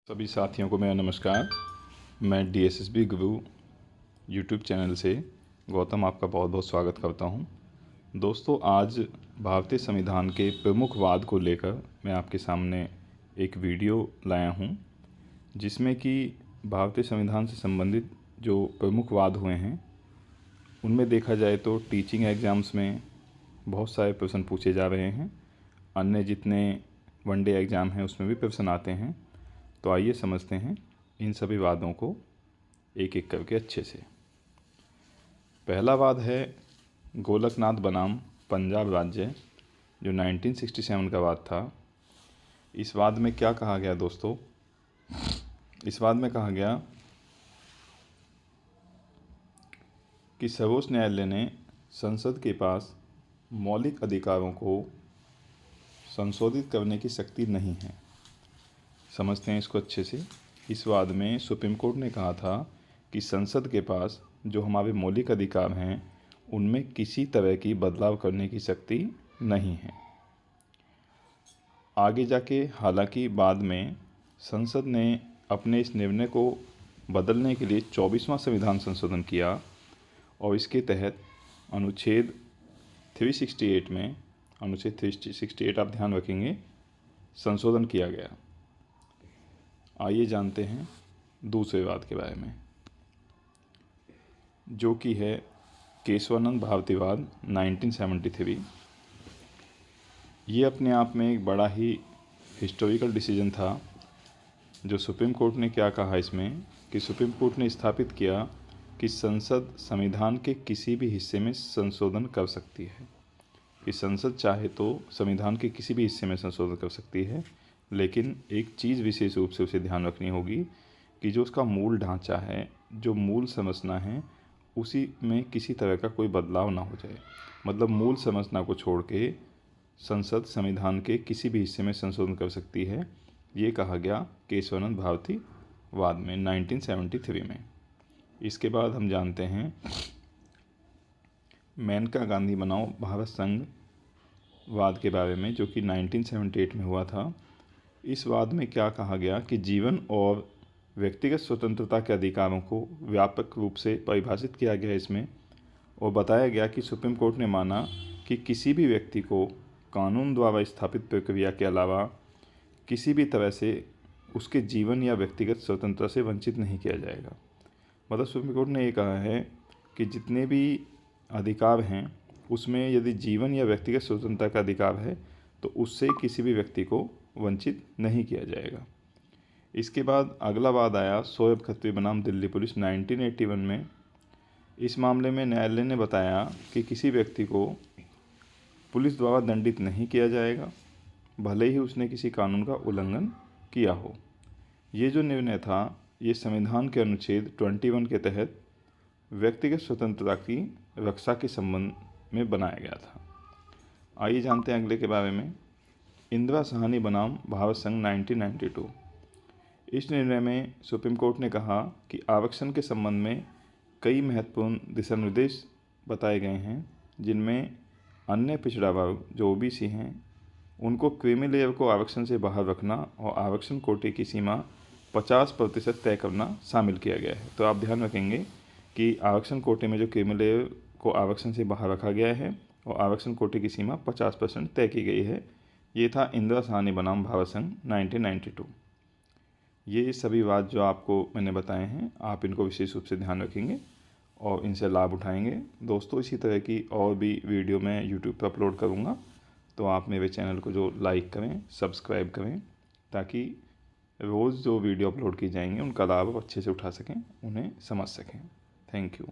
सभी साथियों को मेरा नमस्कार। मैं DSSB गुरु यूट्यूब चैनल से गौतम आपका बहुत बहुत स्वागत करता हूं। दोस्तों, आज भारतीय संविधान के प्रमुख वाद को लेकर मैं आपके सामने एक वीडियो लाया हूं, जिसमें कि भारतीय संविधान से संबंधित जो प्रमुख वाद हुए हैं उनमें देखा जाए तो टीचिंग एग्ज़ाम्स में बहुत सारे प्रश्न पूछे जा रहे हैं। अन्य जितने वनडे एग्ज़ाम हैं उसमें भी प्रश्न आते हैं। तो आइए समझते हैं इन सभी वादों को एक एक करके अच्छे से। पहला वाद है गोलकनाथ बनाम पंजाब राज्य, जो 1967 का वाद था। इस वाद में क्या कहा गया दोस्तों? इस वाद में कहा गया कि सर्वोच्च न्यायालय ने संसद के पास मौलिक अधिकारों को संशोधित करने की शक्ति नहीं है। समझते हैं इसको अच्छे से। इस वाद में सुप्रीम कोर्ट ने कहा था कि संसद के पास जो हमारे मौलिक अधिकार हैं उनमें किसी तरह की बदलाव करने की शक्ति नहीं है। आगे जाके हालांकि बाद में संसद ने अपने इस निर्णय को बदलने के लिए 24वां संविधान संशोधन किया और इसके तहत अनुच्छेद 368 आप ध्यान रखेंगे, संशोधन किया गया। आइए जानते हैं दूसरे वाद के बारे में, जो कि है केशवानंद भारतीवाद 1973। ये अपने आप में एक बड़ा ही हिस्टोरिकल डिसीजन था। जो सुप्रीम कोर्ट ने क्या कहा इसमें कि सुप्रीम कोर्ट ने स्थापित किया कि संसद संविधान के किसी भी हिस्से में संशोधन कर सकती है। कि संसद चाहे तो संविधान के किसी भी हिस्से में संशोधन कर सकती है, लेकिन एक चीज़ विशेष रूप से उसे ध्यान रखनी होगी कि जो उसका मूल ढांचा है, जो मूल संरचना है, उसी में किसी तरह का कोई बदलाव ना हो जाए। मतलब मूल संरचना को छोड़ के संसद संविधान के किसी भी हिस्से में संशोधन कर सकती है। ये कहा गया केशवानंद भारती वाद में 1973 में। इसके बाद हम जानते हैं मेनका गांधी बनाम भारत संघ वाद के बारे में, जो कि 1978 में हुआ था। इस वाद में क्या कहा गया कि जीवन और व्यक्तिगत स्वतंत्रता के अधिकारों को व्यापक रूप से परिभाषित किया गया इसमें, और बताया गया कि सुप्रीम कोर्ट ने माना कि किसी भी व्यक्ति को कानून द्वारा स्थापित प्रक्रिया के अलावा किसी भी तरह से उसके जीवन या व्यक्तिगत स्वतंत्रता से वंचित नहीं किया जाएगा। मतलब सुप्रीम कोर्ट ने ये कहा है कि जितने भी अधिकार हैं उसमें यदि जीवन या व्यक्तिगत स्वतंत्रता का अधिकार है तो उससे किसी भी व्यक्ति को वंचित नहीं किया जाएगा। इसके बाद अगला वाद आया शोएब खत्री बनाम दिल्ली पुलिस 1981 में। इस मामले में न्यायालय ने बताया कि किसी व्यक्ति को पुलिस द्वारा दंडित नहीं किया जाएगा, भले ही उसने किसी कानून का उल्लंघन किया हो। ये जो निर्णय था ये संविधान के अनुच्छेद 21 के तहत व्यक्तिगत स्वतंत्रता की रक्षा के संबंध में बनाया गया था। आइए जानते हैं अगले के बारे में, इंदिरा साहनी बनाम भारत संघ 1992। इस निर्णय में सुप्रीम कोर्ट ने कहा कि आरक्षण के संबंध में कई महत्वपूर्ण दिशा निर्देश बताए गए हैं, जिनमें अन्य पिछड़ा वर्ग जो OBC हैं उनको क्रीमी लेयर को आरक्षण से बाहर रखना और आरक्षण कोटे की सीमा 50% तय करना शामिल किया गया है। तो आप ध्यान रखेंगे कि आरक्षण कोटे में जो क्रीमी लेयर को आरक्षण से बाहर रखा गया है और आरक्षण कोटे की सीमा 50% तय की गई है। ये था इंदिरा साहनी बनाम भारत संघ 1992। ये सभी बात जो आपको मैंने बताए हैं, आप इनको विशेष रूप से ध्यान रखेंगे और इनसे लाभ उठाएंगे। दोस्तों, इसी तरह की और भी वीडियो मैं यूट्यूब पर अपलोड करूँगा, तो आप मेरे चैनल को जो लाइक करें, सब्सक्राइब करें, ताकि रोज़ जो वीडियो अपलोड की जाएंगी उनका लाभ अच्छे से उठा सकें, उन्हें समझ सकें। Thank you.